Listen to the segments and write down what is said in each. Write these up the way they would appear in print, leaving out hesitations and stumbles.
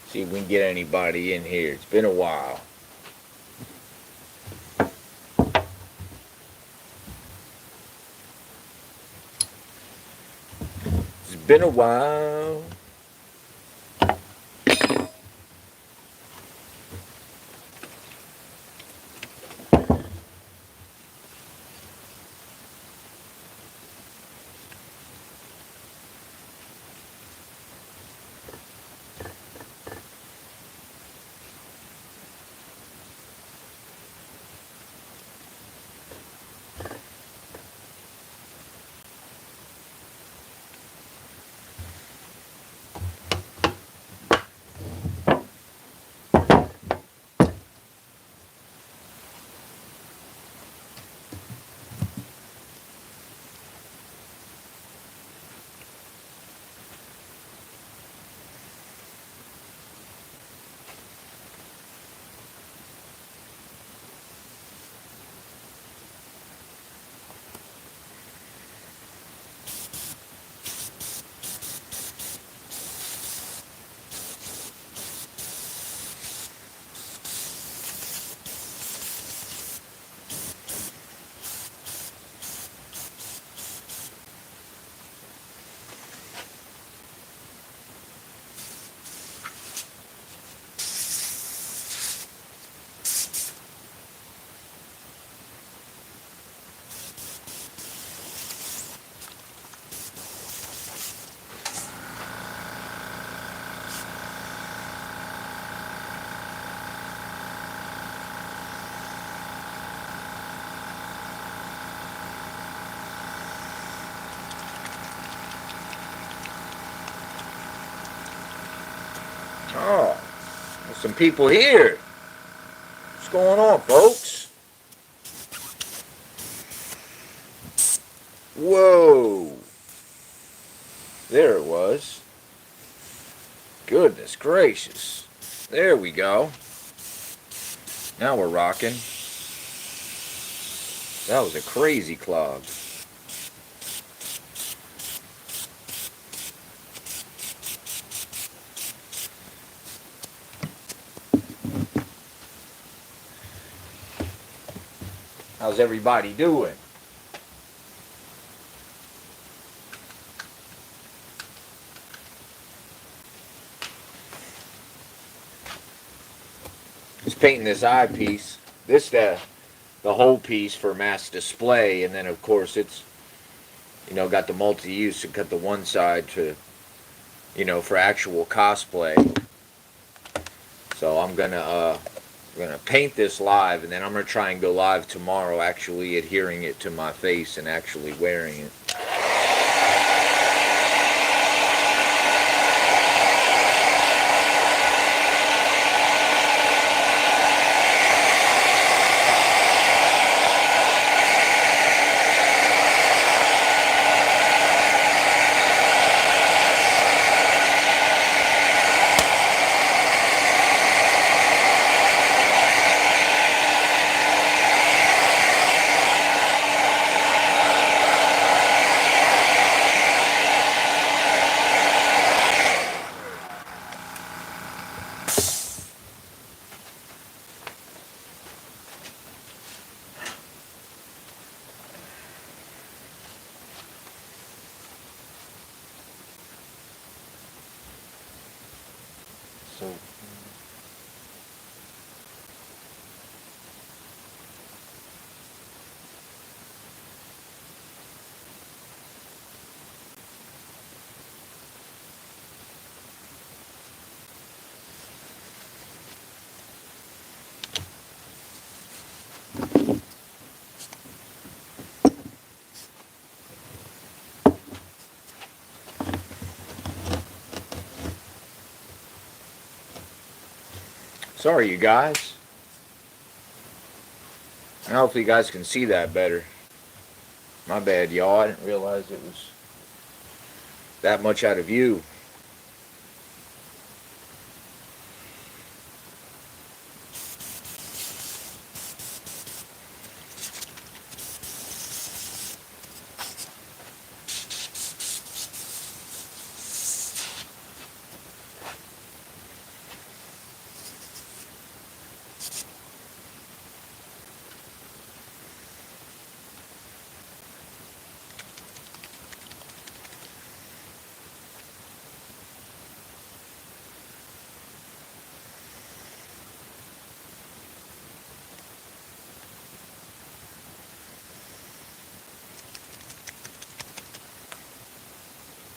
See if we can get anybody in here. It's been a while. It's been a while. Oh, there's some people here. What's going on, folks? Whoa. There it was. Goodness gracious. There we go. Now we're rocking. That was a crazy clog. How's everybody doing? Just painting this eyepiece. This the whole piece for mass display, and then of course it's got the multi-use and cut the one side to for actual cosplay. So I'm gonna paint this live, and then I'm gonna try and go live tomorrow, actually adhering it to my face and actually wearing it. So sorry, you guys. I hope you guys can see that better. My bad, y'all. I didn't realize it was that much out of view.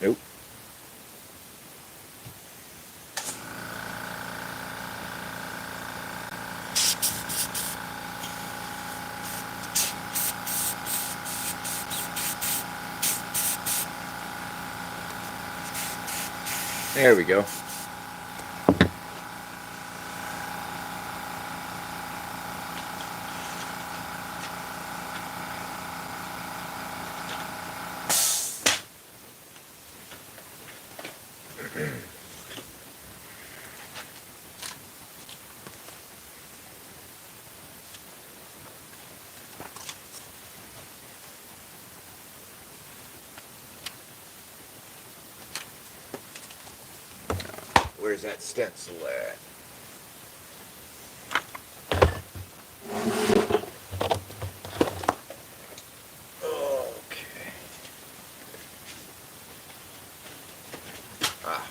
Nope. There we go. Where's that stencil at? Okay. Ah.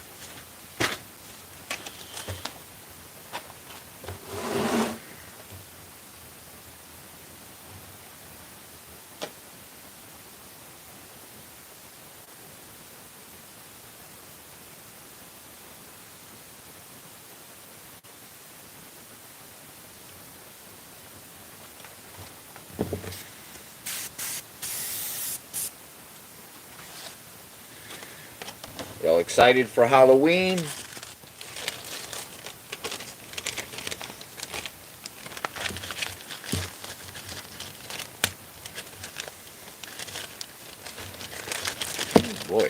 Y'all excited for Halloween? Boy.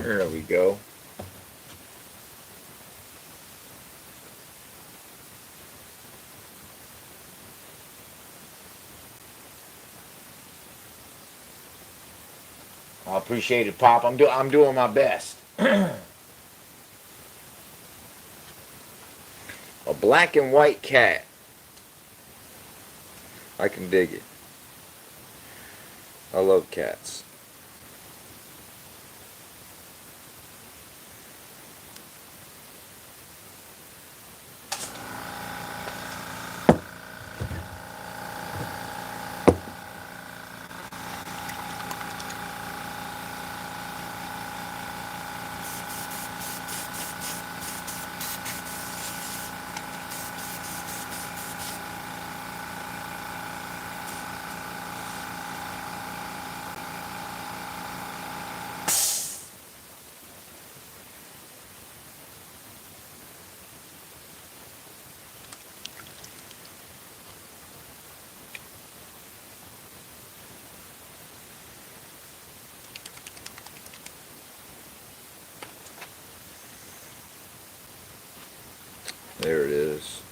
There we go. I appreciate it, Pop. I'm doing my best. A black and white cat. I can dig it. I love cats. There it is.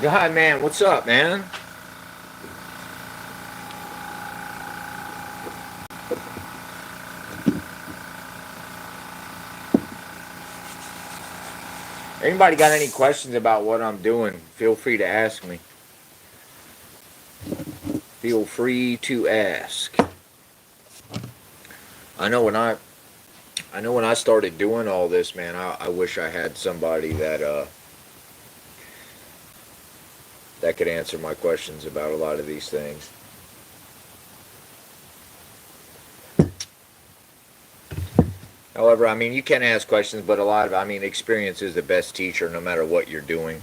God, man, what's up, man? Anybody got any questions about what I'm doing? Feel free to ask me. Feel free to ask. I know when I I know when I started doing all this, man, I wish I had somebody that could answer my questions about a lot of these things. However, I mean, you can ask questions, but I mean, experience is the best teacher no matter what you're doing.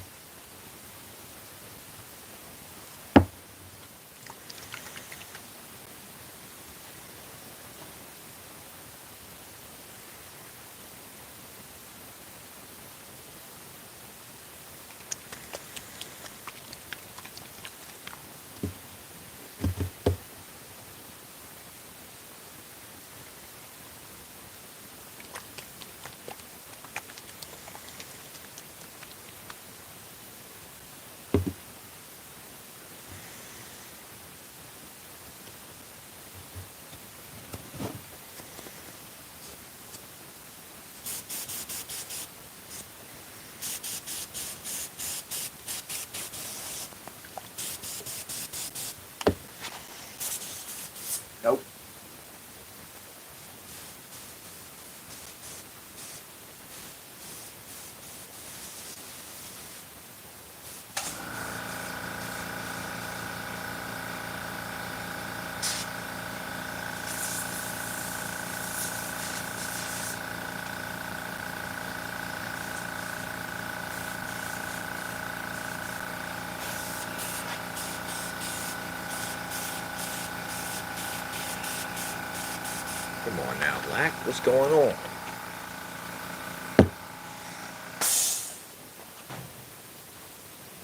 Come on now, Black. What's going on?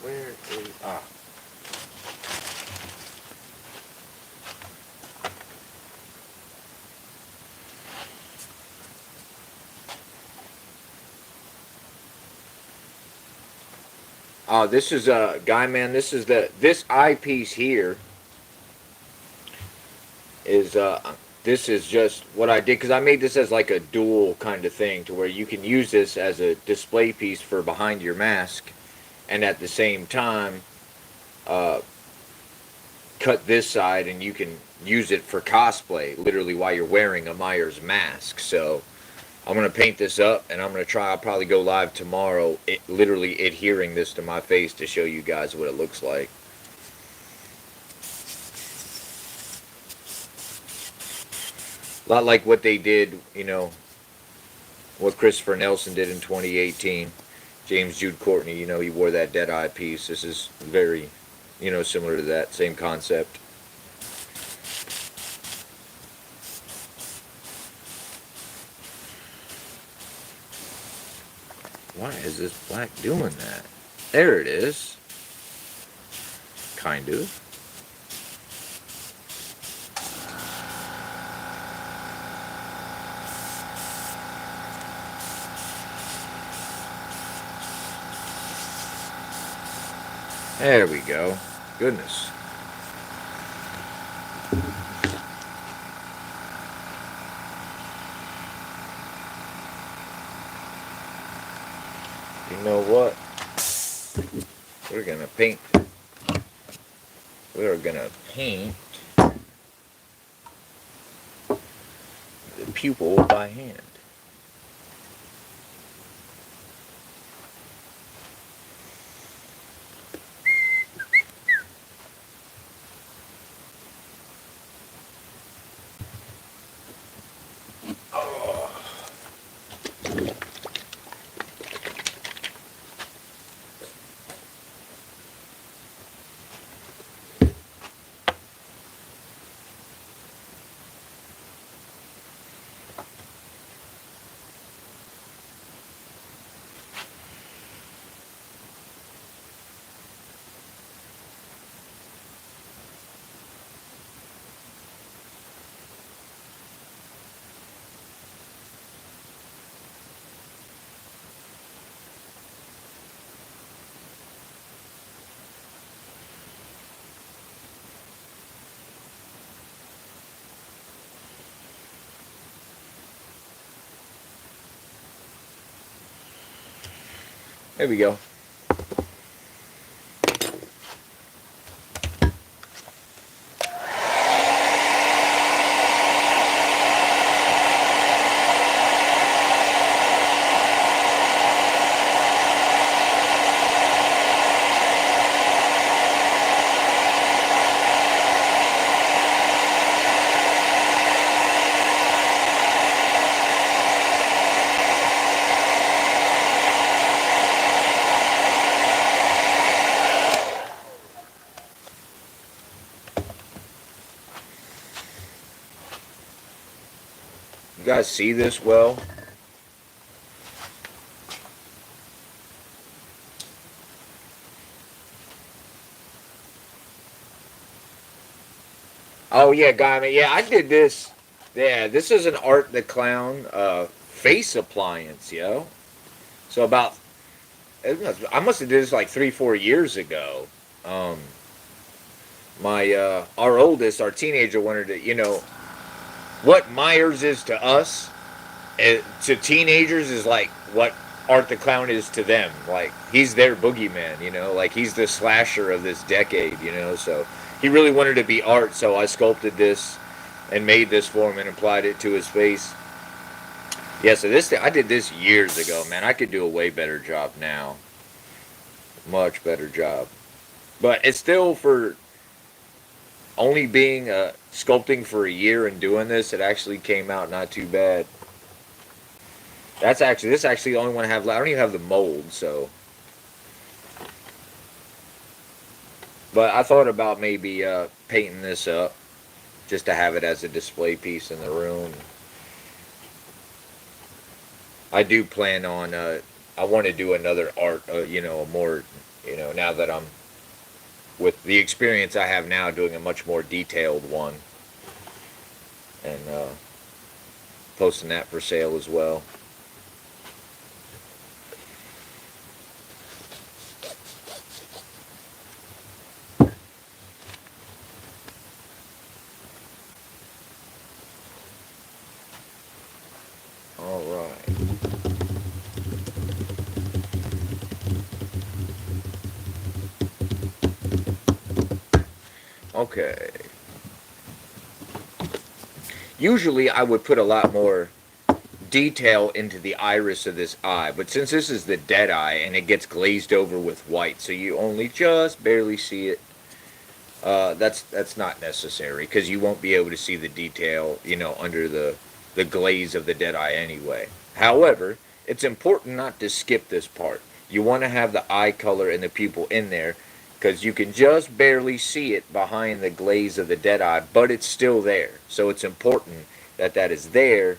Where is... Ah. Oh, this is a guy, man. This eyepiece here is this is just what I did because I made this as like a dual kind of thing to where you can use this as a display piece for behind your mask, and at the same time, uh, cut this side and you can use it for cosplay, literally while you're wearing a Myers mask. So I'm gonna paint this up and I'm gonna try. I'll probably go live tomorrow, literally adhering this to my face to show you guys what it looks like. A lot like what they did, you know, what Christopher Nelson did in 2018. James Jude Courtney, you know, he wore that dead eye piece. This is very, you know, similar to that, same concept. Why is this Black doing that? There it is. Kind of. There we go. Goodness. You know what? We're gonna paint. We're gonna paint the pupil by hand. There we go. You guys see this well? Oh yeah, guy. Yeah, I did this. Yeah, this is an Art the Clown face appliance, yo. So I must have did this like 3-4 years ago. Um, our oldest, our teenager, wanted to, you know, what Myers is to us, to teenagers is like what Art the Clown is to them. Like he's their boogeyman, you know, like he's the slasher of this decade, you know. So he really wanted to be Art, so I sculpted this and made this for him and applied it to his face. Yeah, so this thing, I did this years ago, man. I could do a way better job now, much better job. But it's still for only being sculpting for a year and doing this. It actually came out not too bad. This is actually the only one I have left. I don't even have the mold, so. But I thought about maybe painting this up just to have it as a display piece in the room. I do plan on, I want to do another art, you know, a more, you know, now that I'm, with the experience I have now, doing a much more detailed one, and posting that for sale as well. All right. Okay. Usually I would put a lot more detail into the iris of this eye, but since this is the dead eye and it gets glazed over with white, so you only just barely see it, that's not necessary because you won't be able to see the detail, you know, under the glaze of the dead eye anyway. However, it's important not to skip this part. You want to have the eye color and the pupil in there because you can just barely see it behind the glaze of the dead eye, but it's still there. So it's important that that is there,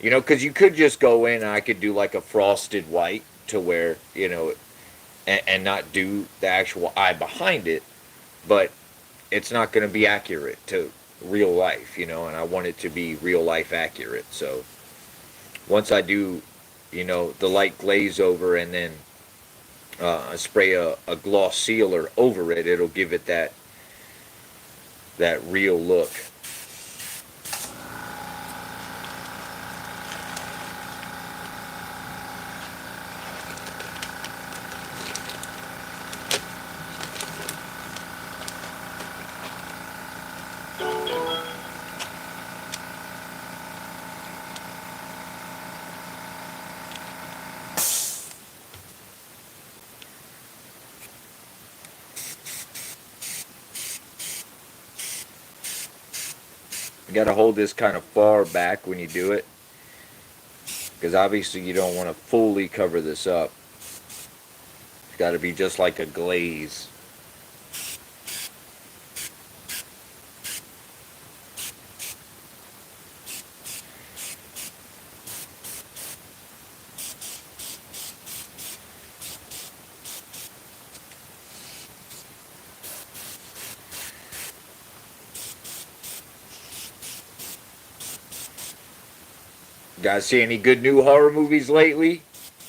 you know, because you could just go in and I could do like a frosted white to where, you know, and not do the actual eye behind it, but it's not going to be accurate to real life, you know, and I want it to be real life accurate. So once I do, you know, the light glaze over and then spray a gloss sealer over it, it'll give it that real look. You got to hold this kind of far back when you do it because obviously you don't want to fully cover this up. It's got to be just like a glaze. Guys, see any good new horror movies lately?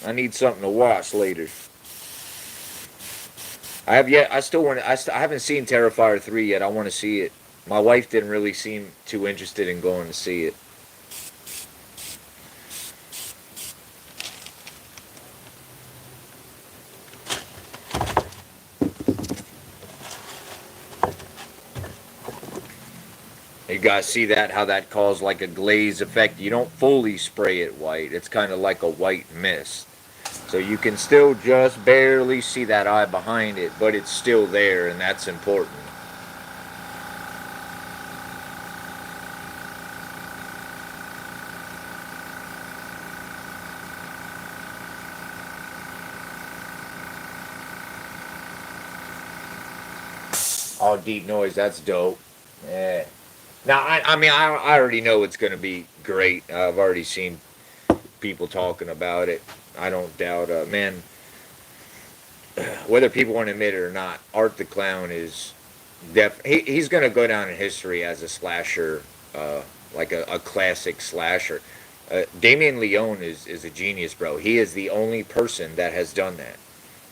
I need something to watch later. I have yet. I still want. I haven't seen Terrifier 3 yet. I want to see it. My wife didn't really seem too interested in going to see it. You guys see that? How that caused like a glaze effect? You don't fully spray it white. It's kind of like a white mist. So you can still just barely see that eye behind it, but it's still there, and that's important. All deep noise, that's dope. Yeah. Now, I mean, I already know it's going to be great. I've already seen people talking about it. I don't doubt, man, whether people want to admit it or not, Art the Clown is he's going to go down in history as a slasher, like a classic slasher. Damien Leone is a genius, bro. He is the only person that has done that.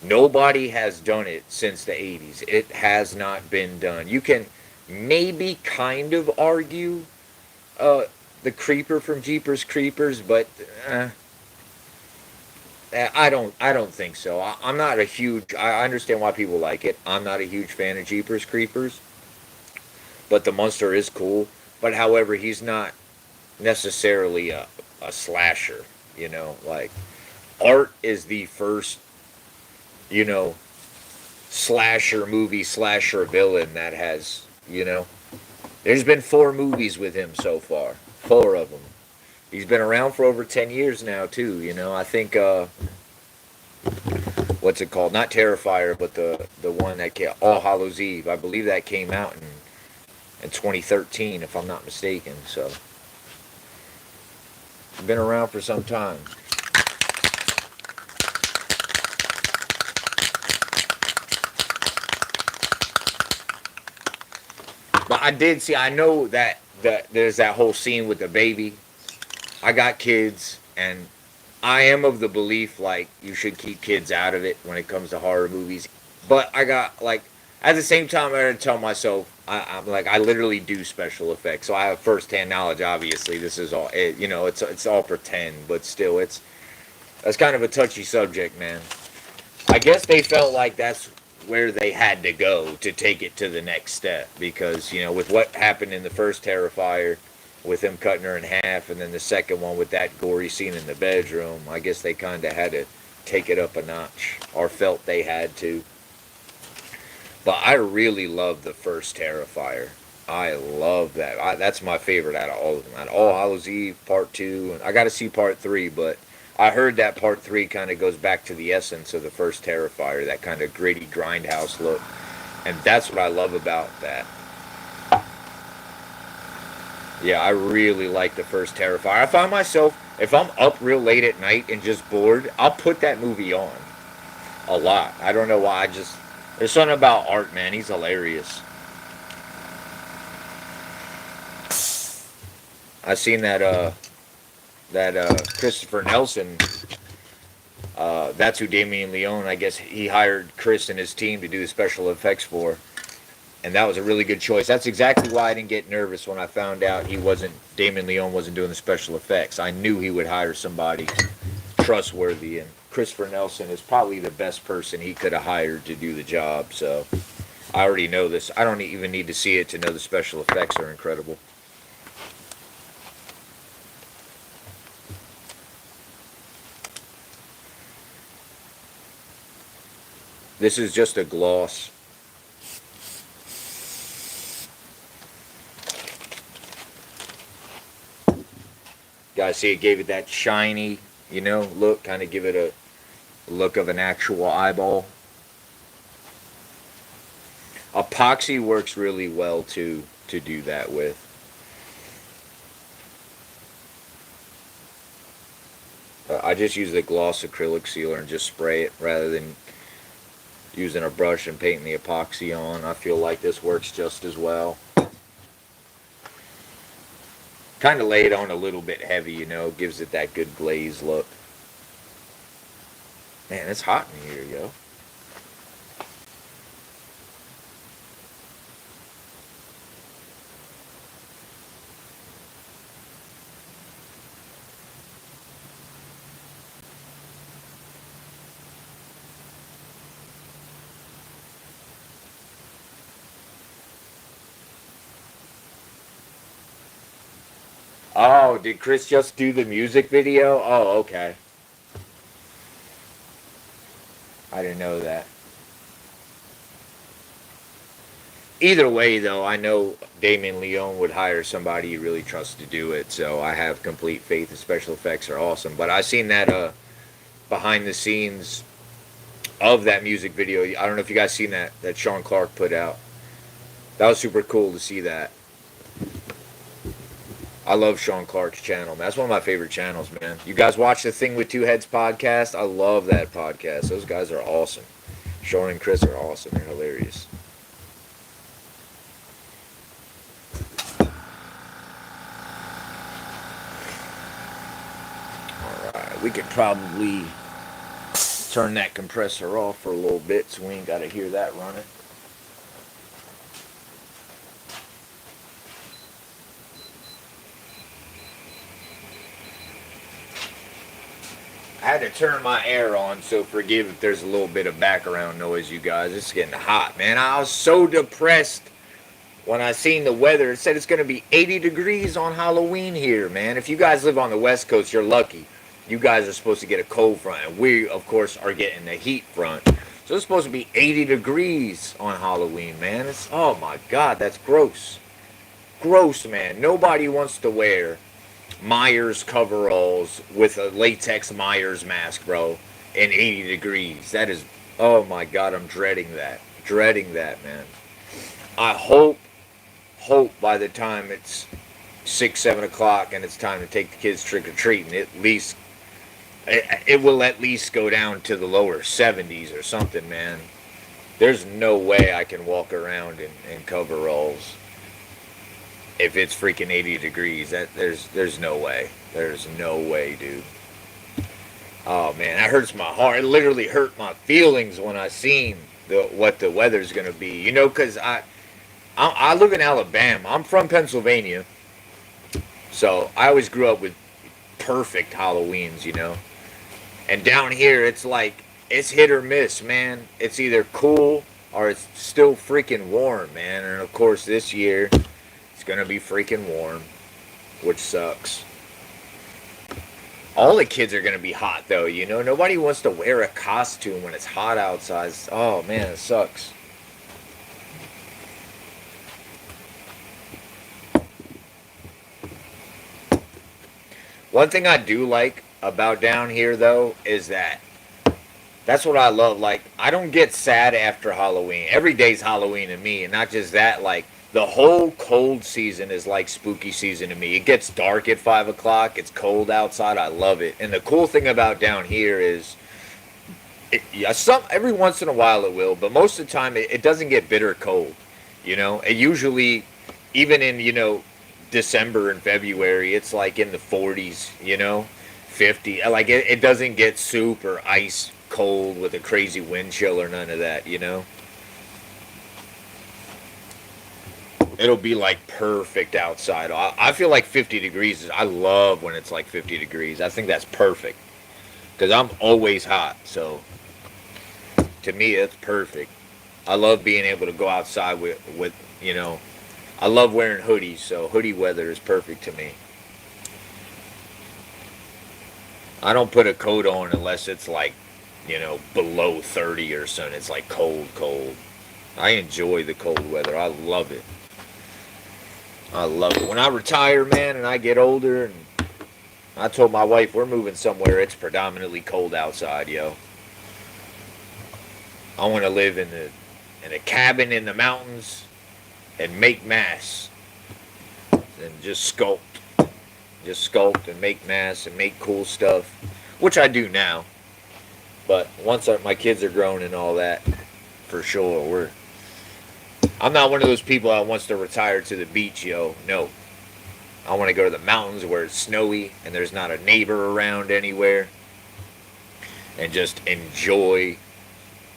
Nobody has done it since the 80s. It has not been done. You can maybe kind of argue the Creeper from Jeepers Creepers, but I don't think so. I'm not a huge. I understand why people like it. I'm not a huge fan of Jeepers Creepers, but the monster is cool. But however, he's not necessarily a slasher. You know, like Art is the first, you know, slasher movie slasher villain that has, you know, there's been 4 movies with him so far. 4 of them. He's been around for over 10 years now too, you know. I think what's it called? Not Terrifier, but the one that came, All Hallows Eve. I believe that came out in 2013 if I'm not mistaken. So been around for some time. But I did see. I know that there's that whole scene with the baby. I got kids, and I am of the belief like you should keep kids out of it when it comes to horror movies. But I got like at the same time I had to tell myself I'm like I literally do special effects, so I have firsthand knowledge. Obviously, this is all it's all pretend, but still that's kind of a touchy subject, man. I guess they felt like that's where they had to go to take it to the next step because with what happened in the first Terrifier, with him cutting her in half, and then the second one with that gory scene in the bedroom, I guess they kind of had to take it up a notch, or felt they had to. But I really love the first Terrifier. I love that. That's my favorite out of all of them. Out of All Hallows Eve Part 2, and I got to see Part 3, but I heard that Part 3 kind of goes back to the essence of the first Terrifier, that kind of gritty grindhouse look. And that's what I love about that. Yeah, I really like the first Terrifier. I find myself, if I'm up real late at night and just bored, I'll put that movie on. A lot. I don't know why. There's something about Art, man. He's hilarious. I seen that Christopher Nelson. That's who Damien Leone. I guess he hired Chris and his team to do the special effects for, and that was a really good choice. That's exactly why I didn't get nervous when I found out Damien Leone wasn't doing the special effects. I knew he would hire somebody trustworthy, and Christopher Nelson is probably the best person he could have hired to do the job. So I already know this. I don't even need to see it to know the special effects are incredible. This is just a gloss. Guys, see, it gave it that shiny, look. Kind of give it a look of an actual eyeball. Epoxy works really well too to do that with. I just use the gloss acrylic sealer and just spray it rather than using a brush and painting the epoxy on. I feel like this works just as well. Kind of lay it on a little bit heavy, gives it that good glaze look. Man, it's hot in here, yo. Oh, did Chris just do the music video? Oh, okay. I didn't know that. Either way, though, I know Damien Leone would hire somebody he really trusts to do it, so I have complete faith. The special effects are awesome. But I seen that behind the scenes of that music video. I don't know if you guys seen that Sean Clark put out. That was super cool to see that. I love Sean Clark's channel, man. That's one of my favorite channels, man. You guys watch the Thing with Two Heads podcast? I love that podcast. Those guys are awesome. Sean and Chris are awesome. They're hilarious. Alright, we could probably turn that compressor off for a little bit so we ain't got to hear that running. I had to turn my air on, so forgive if there's a little bit of background noise, you guys. It's getting hot, man. I was so depressed when I seen the weather. It said it's going to be 80 degrees on Halloween here, man. If you guys live on the West Coast, you're lucky. You guys are supposed to get a cold front, and we, of course, are getting a heat front. So it's supposed to be 80 degrees on Halloween, man. Oh, my God, that's gross. Gross, man. Nobody wants to wear Myers coveralls with a latex Myers mask, bro, in 80 degrees. That is, oh my God, I'm dreading that. Dreading that, man. I hope by the time it's 6, 7 o'clock and it's time to take the kids trick-or-treating, it will at least go down to the lower 70s or something, man. There's no way I can walk around in coveralls if it's freaking 80 degrees. There's no way. There's no way, dude. Oh man, that hurts my heart. It literally hurt my feelings when I seen what the weather's gonna be. You know, cause I live in Alabama. I'm from Pennsylvania, so I always grew up with perfect Halloweens. You know, and down here it's like it's hit or miss, man. It's either cool or it's still freaking warm, man. And of course this year it's gonna be freaking warm, which sucks. All the kids are gonna be hot though, you know. Nobody wants to wear a costume when it's hot outside. Oh man, it sucks. One thing I do like about down here though is that that's what I love. Like, I don't get sad after Halloween. Every day's Halloween to me, and not just that. Like, the whole cold season is like spooky season to me. It gets dark at 5 o'clock. It's cold outside. I love it. And the cool thing about down here is, yeah, every once in a while it will, but most of the time it doesn't get bitter cold. You know, it usually, even in December and February, it's like in the 40s. 50. Like it doesn't get super ice cold with a crazy wind chill or none of that, It'll be like perfect outside. I feel like 50 degrees I love when it's like 50 degrees. I think that's perfect because I'm always hot. So to me, it's perfect. I love being able to go outside with I love wearing hoodies. So hoodie weather is perfect to me. I don't put a coat on unless it's like below 30 or something. It's like cold, cold. I enjoy the cold weather. I love it. I love it. When I retire, man, and I get older, and I told my wife we're moving somewhere it's predominantly cold outside, yo. I want to live in a cabin in the mountains and make masks and just sculpt and make masks and make cool stuff, which I do now. But once my kids are grown and all that, for sure, I'm not one of those people that wants to retire to the beach, yo. No. I want to go to the mountains where it's snowy and there's not a neighbor around anywhere. And just enjoy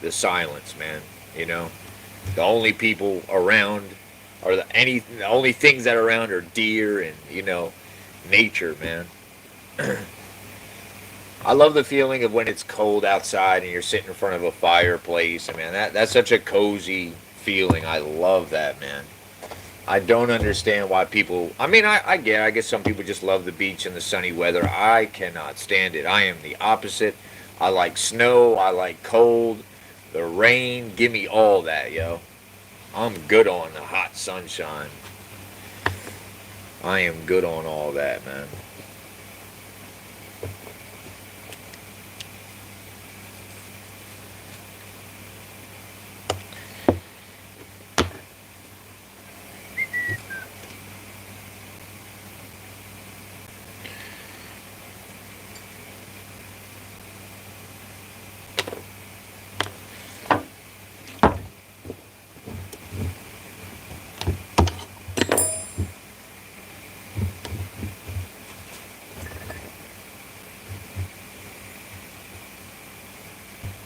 the silence, man. The only people around are the only things that are around are deer and, nature, man. I love the feeling of when it's cold outside and you're sitting in front of a fireplace. And man, that's such a cozy feeling. I love that, man. I don't understand why people. I mean, I guess some people just love the beach and the sunny weather. I cannot stand it. I am the opposite. I like snow. I like cold. The rain. Give me all that, yo. I'm good on the hot sunshine. I am good on all that, man.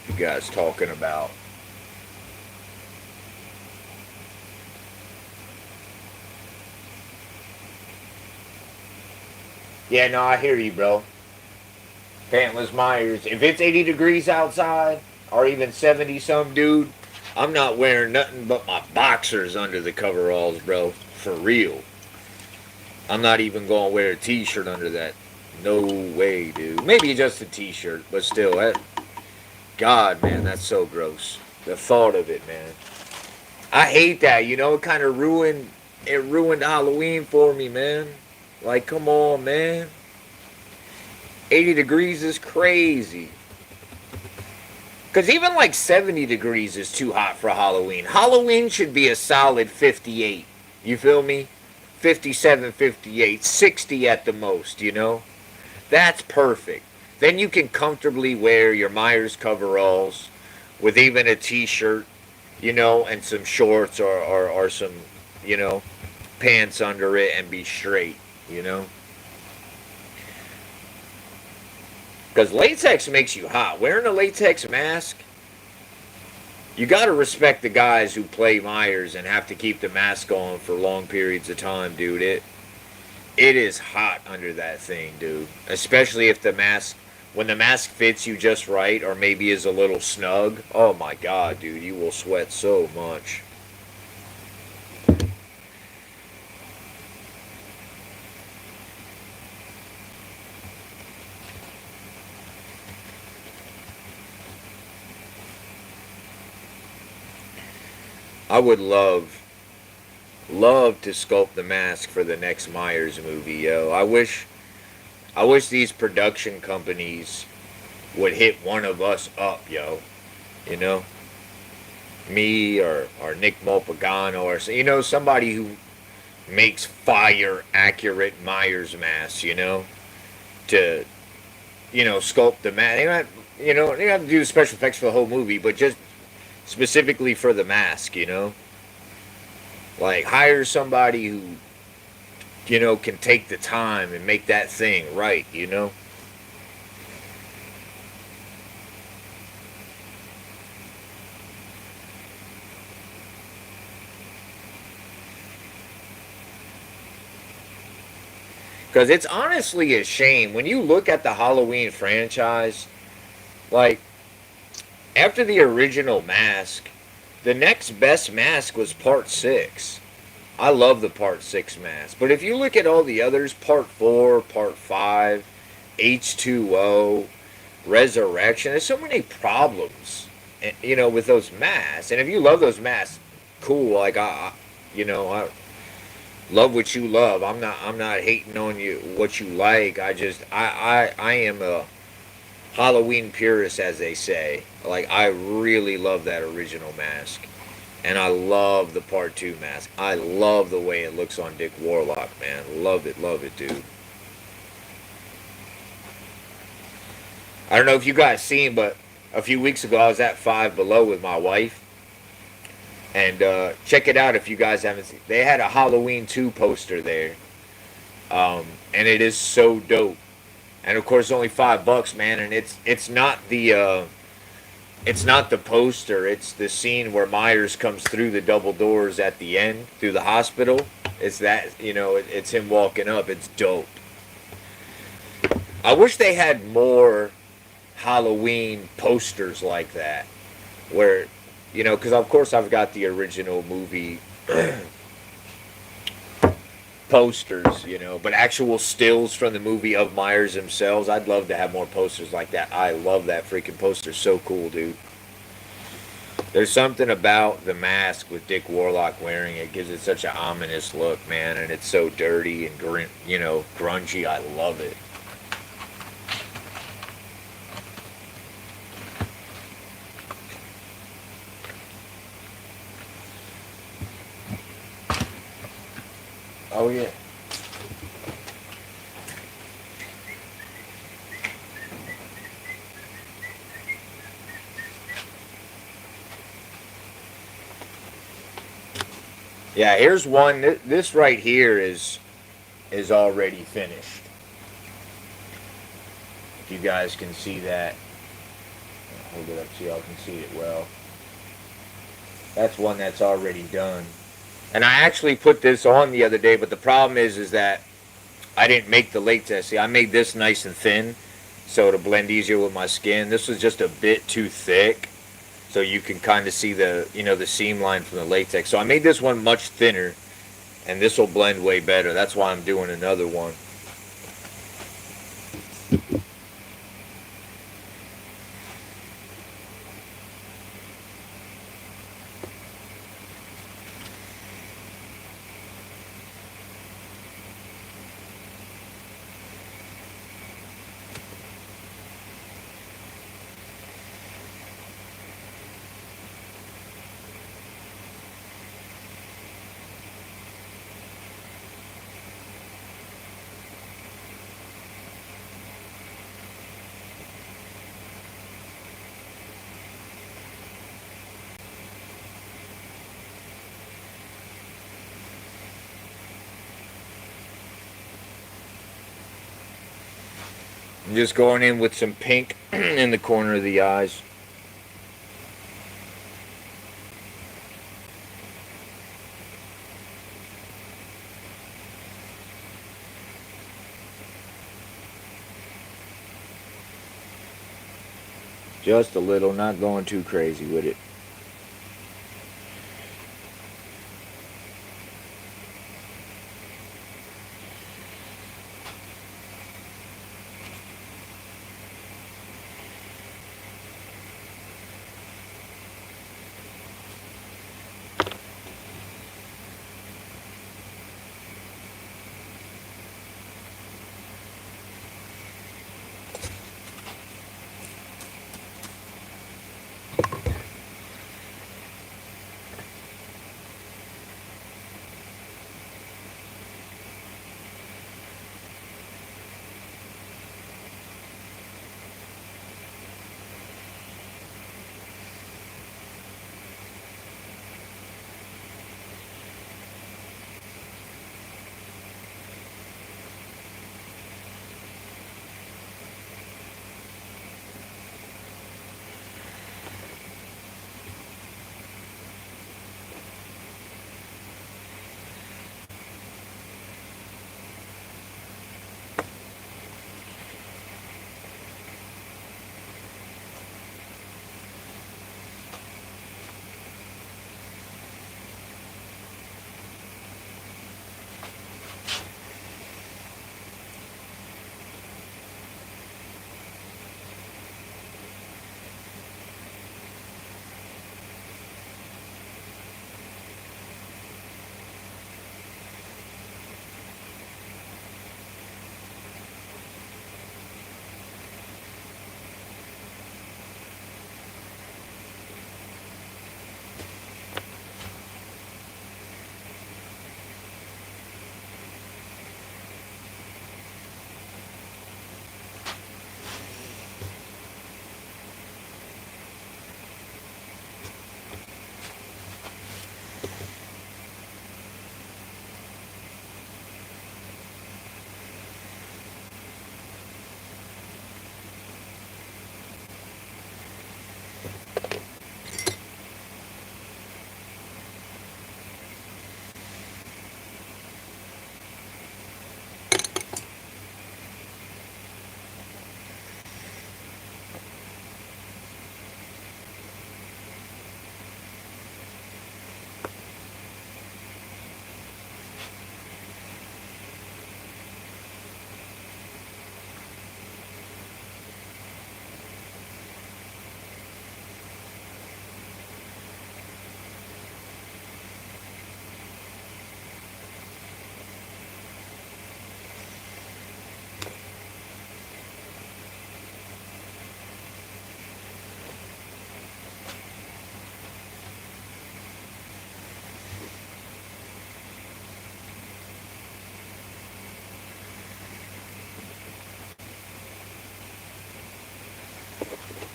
You guys talking about? Yeah, no, I hear you, bro. Pantless Myers. If it's 80 degrees outside, or even 70 some, dude, I'm not wearing nothing but my boxers under the coveralls, bro. For real. I'm not even going to wear a t-shirt under that. No way, dude. Maybe just a t-shirt, but still, God, man, that's so gross. The thought of it, man. I hate that, it kind of ruined Halloween for me, man. Like, come on, man. 80 degrees is crazy. Because even like 70 degrees is too hot for Halloween. Halloween should be a solid 58. You feel me? 57, 58, 60 at the most, That's perfect. Then you can comfortably wear your Myers coveralls with even a t-shirt, and some shorts or some, pants under it and be straight, you know? Because latex makes you hot. Wearing a latex mask, you got to respect the guys who play Myers and have to keep the mask on for long periods of time, dude. It is hot under that thing, dude. Especially if the mask, when the mask fits you just right, or maybe is a little snug. Oh my god, dude, you will sweat so much. I would love to sculpt the mask for the next Myers movie, yo. I wish these production companies would hit one of us up, yo. You know, me or Nick Molpagano or somebody who makes fire accurate Myers masks, to sculpt the mask. They don't have, they don't have to do special effects for the whole movie, but just specifically for the mask, like hire somebody who can take the time and make that thing right, Because it's honestly a shame when you look at the Halloween franchise, like after the original mask, the next best mask was part 6. I love the part 6 mask. But if you look at all the others, part 4, part 5, H2O, Resurrection, there's so many problems, with those masks. And if you love those masks, cool. Like I love what you love. I'm not hating on you what you like. I am a Halloween purist, as they say. Like I really love that original mask. And I love the part 2 mask. I love the way it looks on Dick Warlock, man. Love it, dude. I don't know if you guys seen, but a few weeks ago I was at Five Below with my wife. And check it out if you guys haven't seen. They had a Halloween 2 poster there. And it is so dope. And of course only $5, man, and it's not the poster, it's the scene where Myers comes through the double doors at the end, through the hospital. It's that, it's him walking up. It's dope. I wish they had more Halloween posters like that. Where, because of course I've got the original movie posters, but actual stills from the movie of Myers themselves. I'd love to have more posters like that. I love that freaking poster. So cool, dude. There's something about the mask with Dick Warlock wearing it. Gives it such an ominous look, man, and it's so dirty and grungy. I love it. Oh yeah. Yeah, here's one. This right here is already finished. If you guys can see that. Hold it up so y'all can see it well. That's one that's already done. And I actually put this on the other day, but the problem is that I didn't make the latex. See, I made this nice and thin so it'll blend easier with my skin. This was just a bit too thick. So you can kind of see the seam line from the latex. So I made this one much thinner, and this will blend way better. That's why I'm doing another one. Just going in with some pink in the corner of the eyes. Just a little, not going too crazy with it.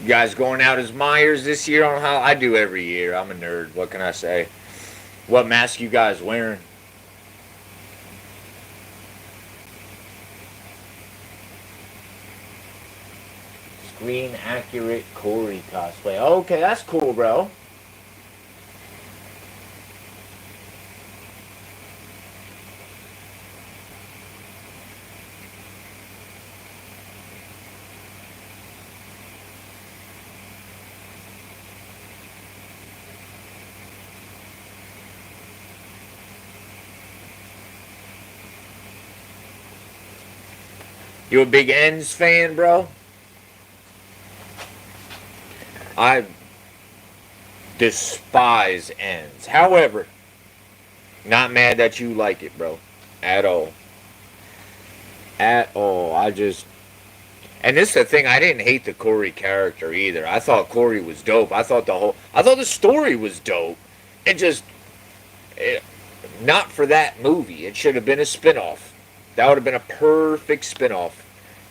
You guys going out as Myers this year on how I do every year. I'm a nerd. What can I say? What mask you guys wearing? Screen accurate Corey cosplay. Okay, that's cool, bro. You a big Ends fan, bro? I despise Ends. However, not mad that you like it, bro. At all. At all. I just. And this is the thing, I didn't hate the Corey character either. I thought Corey was dope. I thought the story was dope. It just. It, not for that movie. It should have been a spinoff. That would have been a perfect spinoff.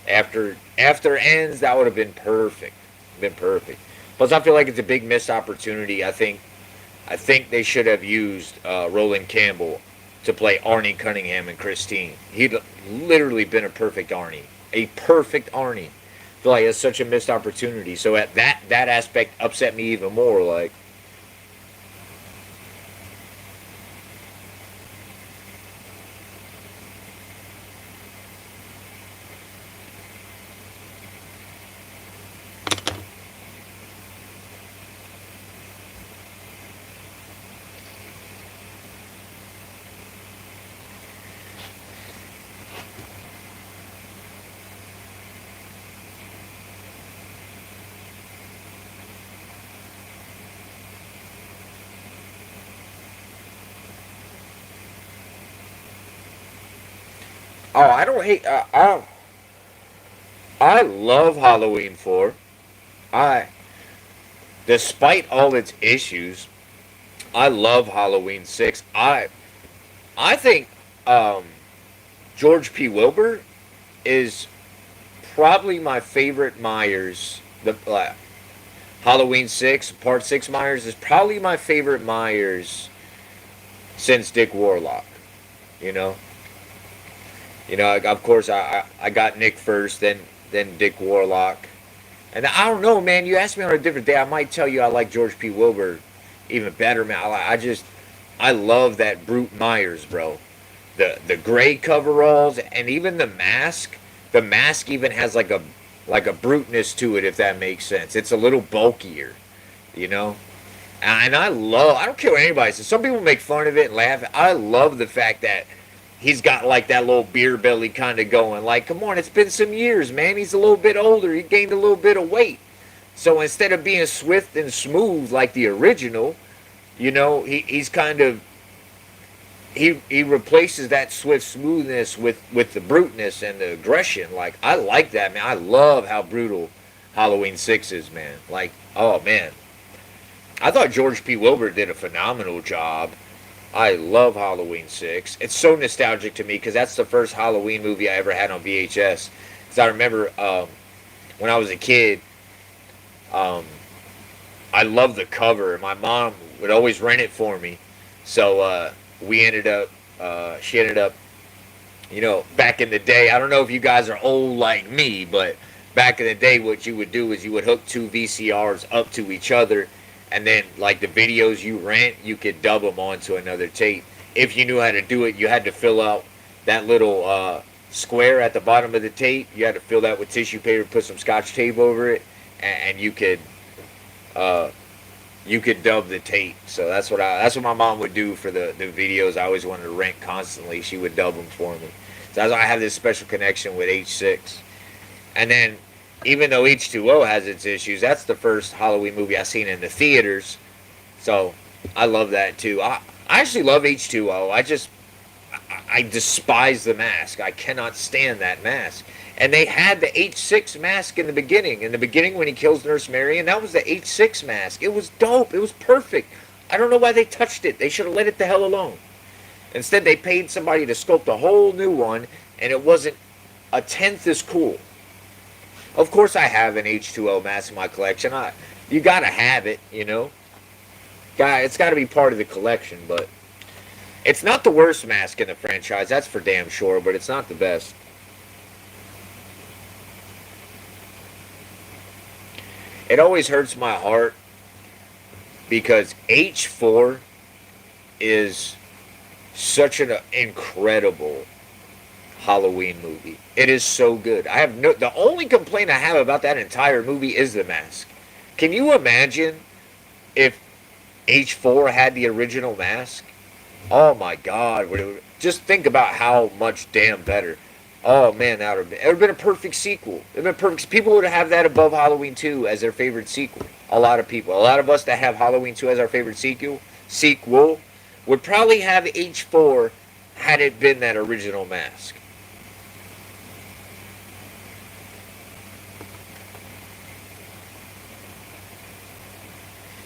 After Ends, that would have been perfect. Been perfect. Plus, I feel like it's a big missed opportunity. I think they should have used Roland Campbell to play Arnie Cunningham and Christine. He'd literally been a perfect Arnie. a perfect Arnie. I feel like it's such a missed opportunity. So at that aspect upset me even more. Like, oh, I don't hate. I love Halloween 4. I, despite all its issues, I love Halloween 6. I think um, George P. Wilbur is probably my favorite Myers. The Halloween 6, Part 6 Myers is probably my favorite Myers since Dick Warlock. You know, of course I got Nick first, then Dick Warlock, and I don't know, man. You asked me on a different day, I might tell you I like George P. Wilbur even better, man. I love that Brute Myers, bro. The gray coveralls and even the mask. The mask even has like a bruteness to it, if that makes sense. It's a little bulkier, you know. And I don't care what anybody says. Some people make fun of it and laugh. I love the fact that he's got like that little beer belly kind of going. Like, come on, it's been some years, man. He's a little bit older. He gained a little bit of weight. So instead of being swift and smooth like the original, he's kind of he replaces that swift smoothness with the bruteness and the aggression. Like, I like that, man. I love how brutal Halloween 6 is, man. Like, oh man, I thought George P. Wilbur did a phenomenal job. I love Halloween 6. It's so nostalgic to me because that's the first Halloween movie I ever had on VHS. Because I remember when I was a kid, I loved the cover. My mom would always rent it for me. So she ended up, back in the day, I don't know if you guys are old like me, but back in the day, what you would do is you would hook two VCRs up to each other, and then, like, the videos you rent, you could dub them onto another tape. If you knew how to do it, you had to fill out that little square at the bottom of the tape. You had to fill that with tissue paper, put some scotch tape over it, and uh, you could dub the tape. So that's what my mom would do for the videos I always wanted to rent constantly. She would dub them for me. So that's why I have this special connection with H6. And then, even though H2O has its issues, that's the first Halloween movie I've seen in the theaters. So I love that too. I actually love H2O. I despise the mask. I cannot stand that mask. And they had the H6 mask in the beginning. In the beginning, when he kills Nurse Marion, that was the H6 mask. It was dope. It was perfect. I don't know why they touched it. They should have let it the hell alone. Instead, they paid somebody to sculpt a whole new one, and it wasn't a tenth as cool. Of course, I have an H2O mask in my collection. You gotta have it, It's gotta be part of the collection, but it's not the worst mask in the franchise. That's for damn sure, but it's not the best. It always hurts my heart because H4 is such an incredible Halloween movie. It is so good. The only complaint I have about that entire movie is the mask. Can you imagine if H4 had the original mask? Oh my God! Just think about how much damn better. Oh man, it would have been a perfect sequel. It would have been perfect. People would have that above Halloween 2 as their favorite sequel. A lot of people, a lot of us that have Halloween 2 as our favorite sequel would probably have H4 had it been that original mask.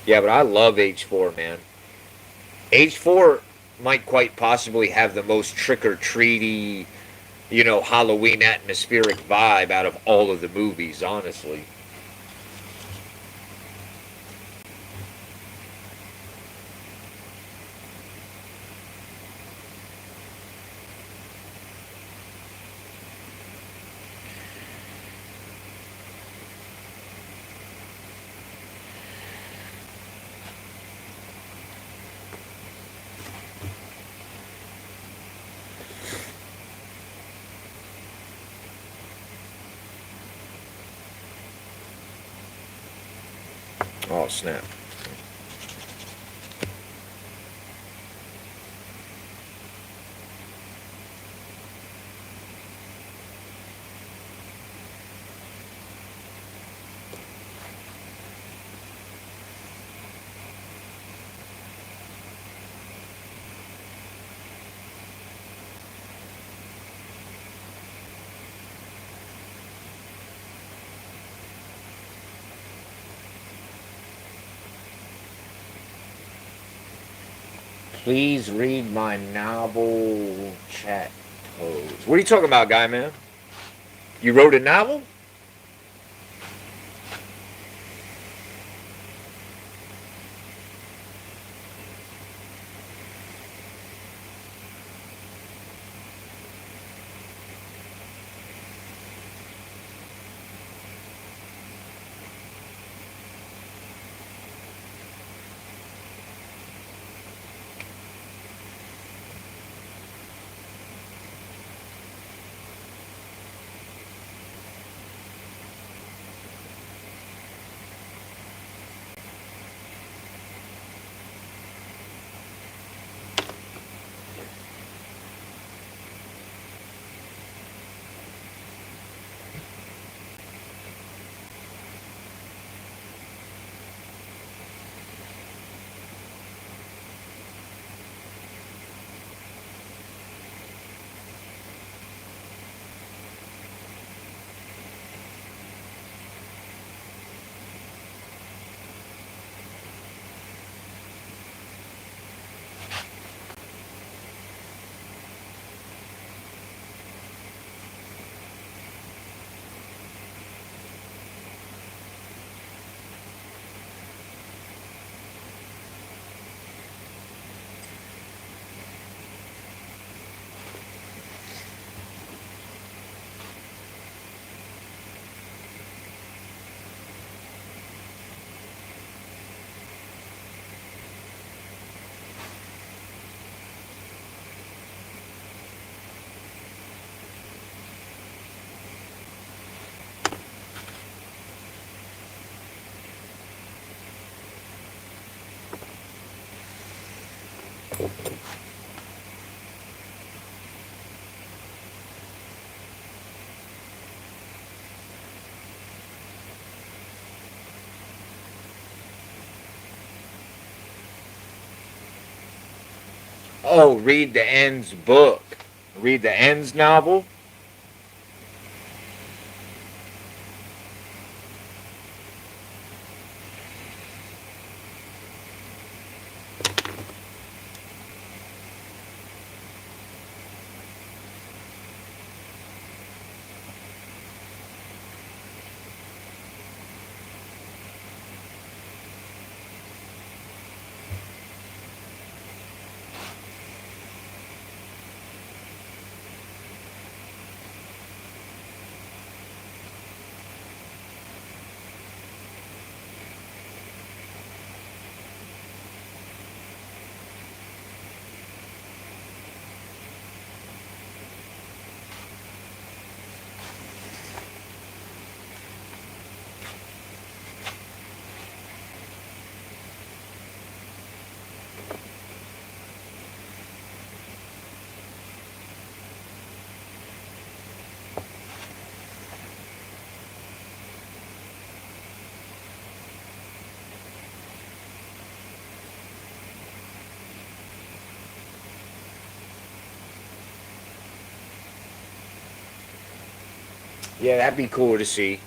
Yeah, but I love H4, man. H4 might quite possibly have the most trick-or-treaty, Halloween atmospheric vibe out of all of the movies, honestly. Oh, snap. Please read my novel chat pose. What are you talking about, guy, man? You wrote a novel? Oh, read the Ends book. Read the Ends novel. Yeah, that'd be cool to see.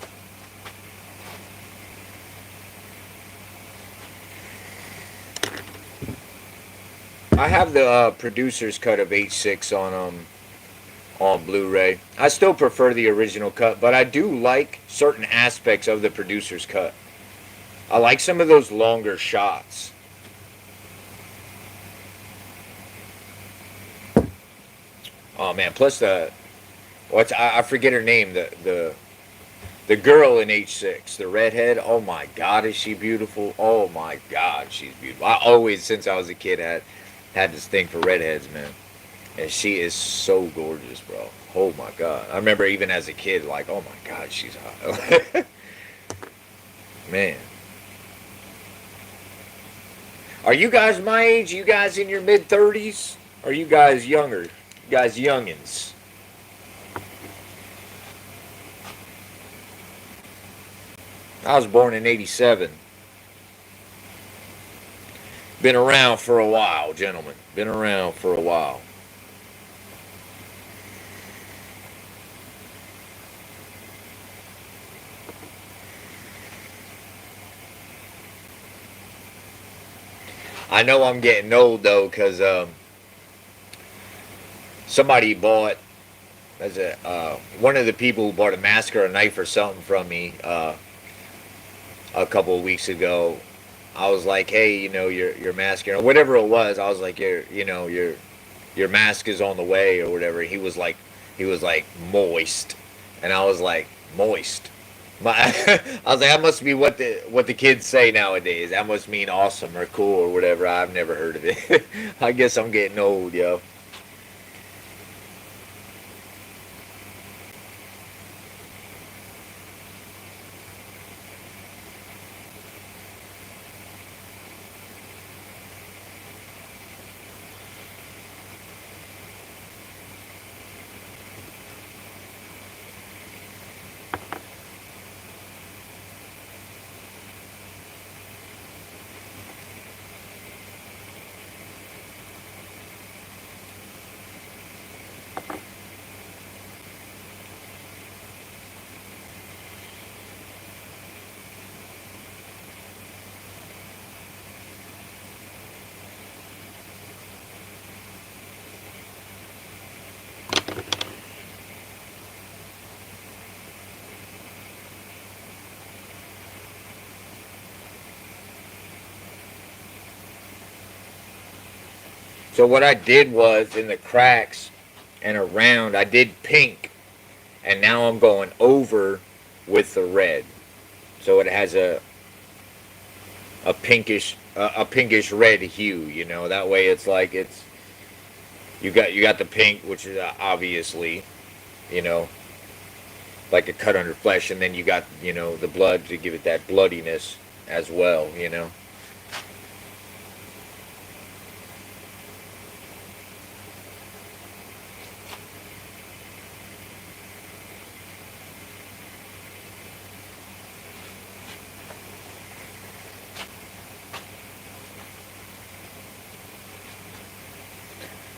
I have the producer's cut of H6 on Blu-ray. I still prefer the original cut, but I do like certain aspects of the producer's cut. I like some of those longer shots. Oh man! Plus I forget her name. The girl in H6, the redhead. Oh my God, is she beautiful? Oh my God, she's beautiful. I always, since I was a kid, had this thing for redheads, man. And she is so gorgeous, bro. Oh my God. I remember even as a kid, like, oh my God, she's hot. Man. Are you guys my age? You guys in your mid-30s? Or are you guys younger? You guys youngins? I was born in 87. Been around for a while, gentlemen. Been around for a while. I know I'm getting old though, because somebody bought, as a one of the people who bought a mask or a knife or something from me a couple of weeks ago. I was like, hey, your mask, whatever it was. I was like, your mask is on the way or whatever. He was like moist, and I was like, moist. I was like, that must be what the kids say nowadays. That must mean awesome or cool or whatever. I've never heard of it. I guess I'm getting old, yo. So what I did was in the cracks and around, I did pink, and now I'm going over with the red. So it has a pinkish red hue. That way it's like you got the pink, which is obviously you know like a cut under flesh, and then you got the blood to give it that bloodiness as well.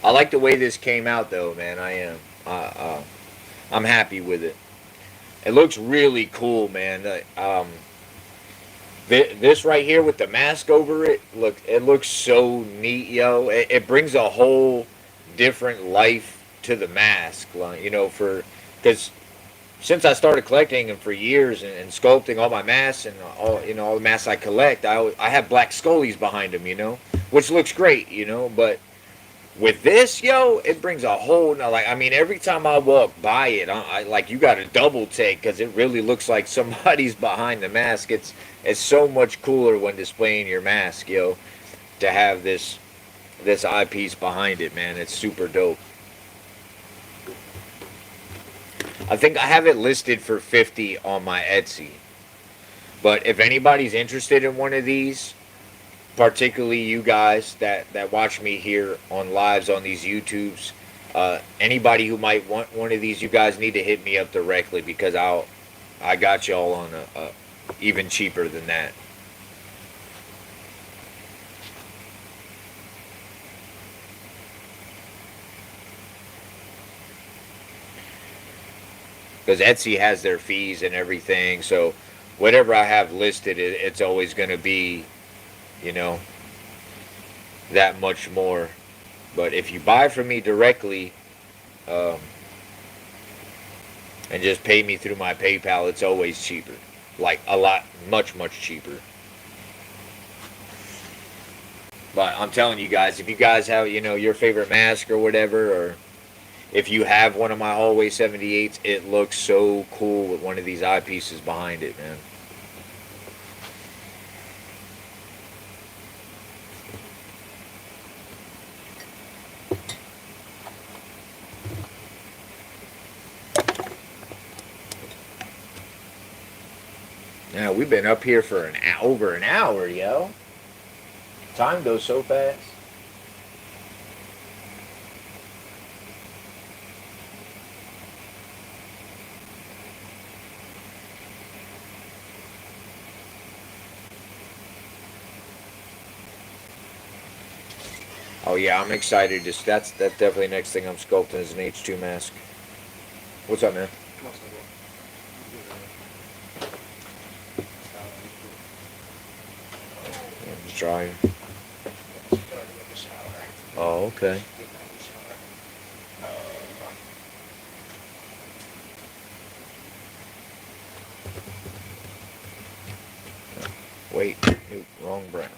I like the way this came out though, man. I am. I'm happy with it. It looks really cool, man. This right here with the mask over it, it looks so neat, yo. It brings a whole different life to the mask, like, because since I started collecting them for years and sculpting all my masks and all the masks I collect, I have black scullies behind them, which looks great, but with this, yo, it brings a whole like, I mean, every time I walk by it, I like, you got to double take because it really looks like somebody's behind the mask. It's so much cooler when displaying your mask, yo, to have this eyepiece behind it, man. It's super dope. I think I have it listed for 50 on my Etsy. But if anybody's interested in one of these, particularly you guys that watch me here on lives on these YouTubes, anybody who might want one of these, you guys need to hit me up directly because I got y'all on a even cheaper than that. Because Etsy has their fees and everything, so whatever I have listed, it's always going to be, you know, that much more. But if you buy from me directly, um, and just pay me through my PayPal, it's always cheaper. Like a lot, much, much cheaper. But I'm telling you guys, if you guys have, your favorite mask or whatever, or if you have one of my hallway 78s, it looks so cool with one of these eyepieces behind it, man. Yeah, we've been up here for over an hour, yo. Time goes so fast. Oh yeah, I'm excited. Just that's definitely next thing I'm sculpting is an H2 mask. What's up, man? Yeah, I'm just drying. Oh, okay. Wait, nope, wrong brown.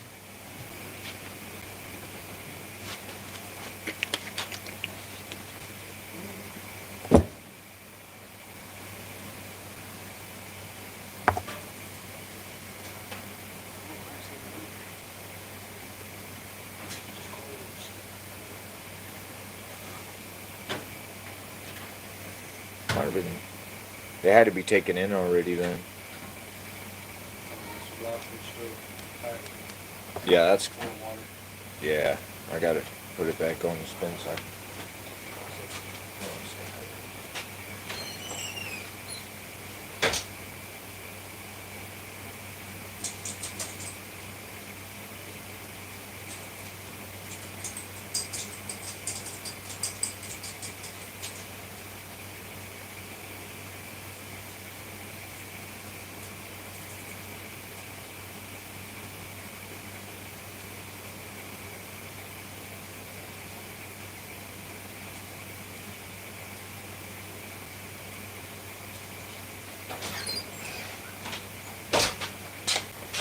Might have been. They had to be taken in already then. Yeah, that's. Yeah, I got to put it back on the spin side.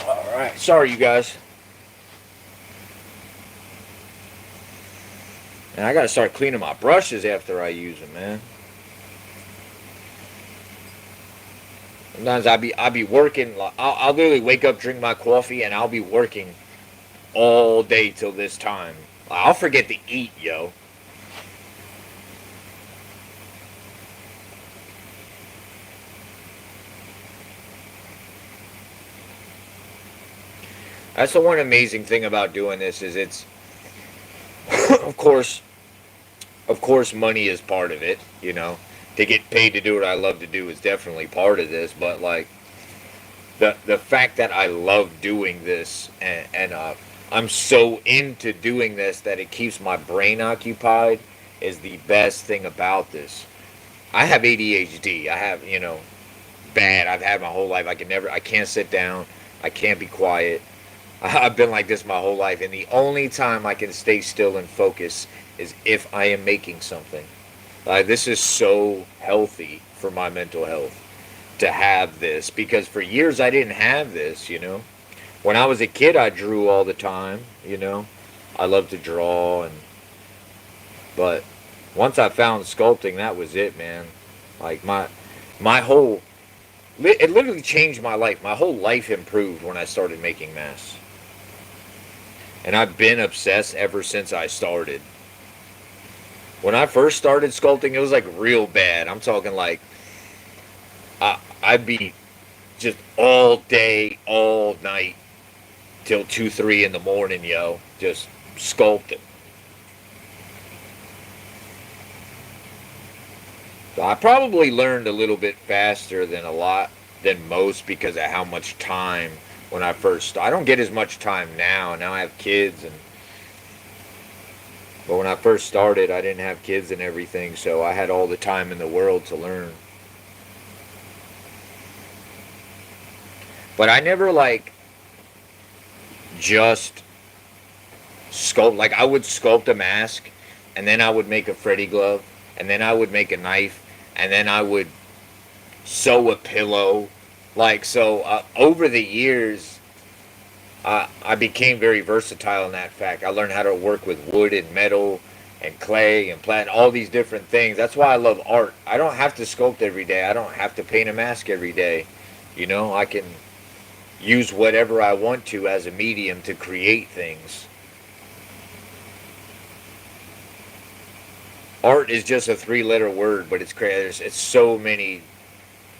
All right, sorry you guys. And I got to start cleaning my brushes after I use them, man. Sometimes I be working. I'll literally wake up, drink my coffee, and I'll be working all day till this time. I'll forget to eat, yo. That's the one amazing thing about doing this is it's, of course, money is part of it. You know, to get paid to do what I love to do is definitely part of this. But like the fact that I love doing this and I'm so into doing this that it keeps my brain occupied is the best thing about this. I have ADHD. I have, bad. I've had my whole life. I can't sit down. I can't be quiet. I've been like this my whole life, and the only time I can stay still and focus is if I am making something. This is so healthy for my mental health to have this because for years I didn't have this. When I was a kid, I drew all the time. I loved to draw, but once I found sculpting, that was it, man. Like my whole it literally changed my life. My whole life improved when I started making masks. And I've been obsessed ever since I started. When I first started sculpting, it was like real bad. I'm talking like I'd be just all day, all night, till 2, 3 in the morning, yo, just sculpting. So I probably learned a little bit faster than most because of how much time when I first. I don't get as much time now. Now I have kids but when I first started, I didn't have kids and everything, so I had all the time in the world to learn. But I never like just sculpt. Like I would sculpt a mask, and then I would make a Freddy glove, and then I would make a knife, and then I would sew a pillow. Like so, over the years, I became very versatile in that fact. I learned how to work with wood and metal and clay and plant, all these different things. That's why I love art. I don't have to sculpt every day. I don't have to paint a mask every day. I can use whatever I want to as a medium to create things. Art is just a three-letter word, but it's so many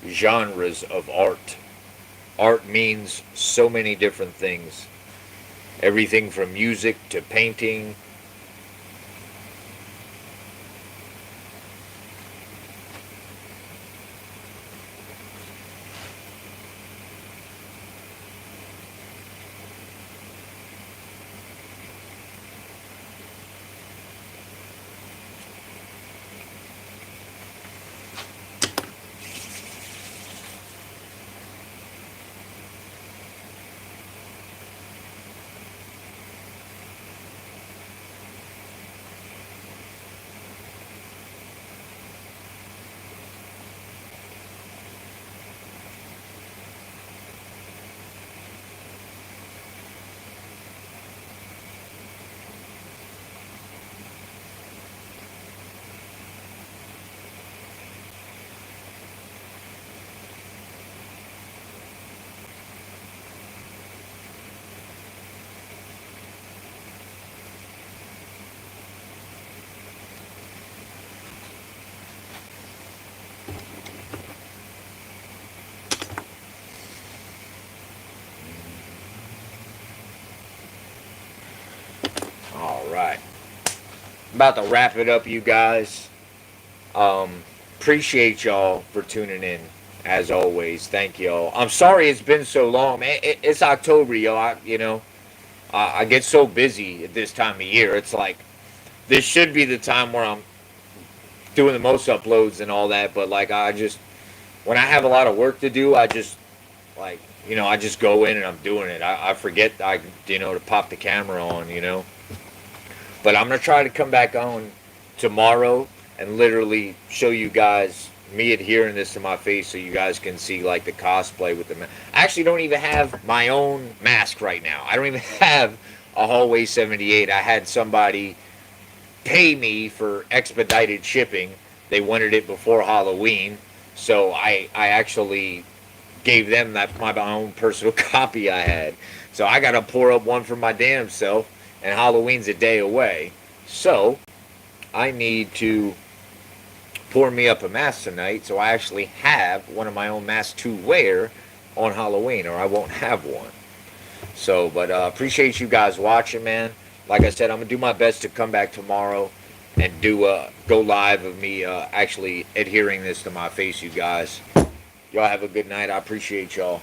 genres of art. Art means so many different things. everything from music to painting. All right. About to wrap it up, you guys. Appreciate y'all for tuning in. As always, thank y'all. I'm sorry it's been so long, man. It's October, yo. I get so busy at this time of year. It's like this should be the time where I'm doing the most uploads and all that. But like I just when I have a lot of work to do, I just like I just go in and I'm doing it. I forget to pop the camera on. But I'm gonna try to come back on tomorrow and literally show you guys me adhering this to my face so you guys can see like the cosplay with the mask. I actually don't even have my own mask right now. I don't even have a Hallway 78. I had somebody pay me for expedited shipping. They wanted it before Halloween, so I actually gave them my own personal copy I had. So I gotta pour up one for my damn self, and Halloween's a day away. So I need to pour me up a mask tonight, so I actually have one of my own masks to wear on Halloween, or I won't have one. So, but appreciate you guys watching, man. Like I said, I'm gonna do my best to come back tomorrow and do go live of me actually adhering this to my face, you guys. Y'all have a good night. I appreciate y'all.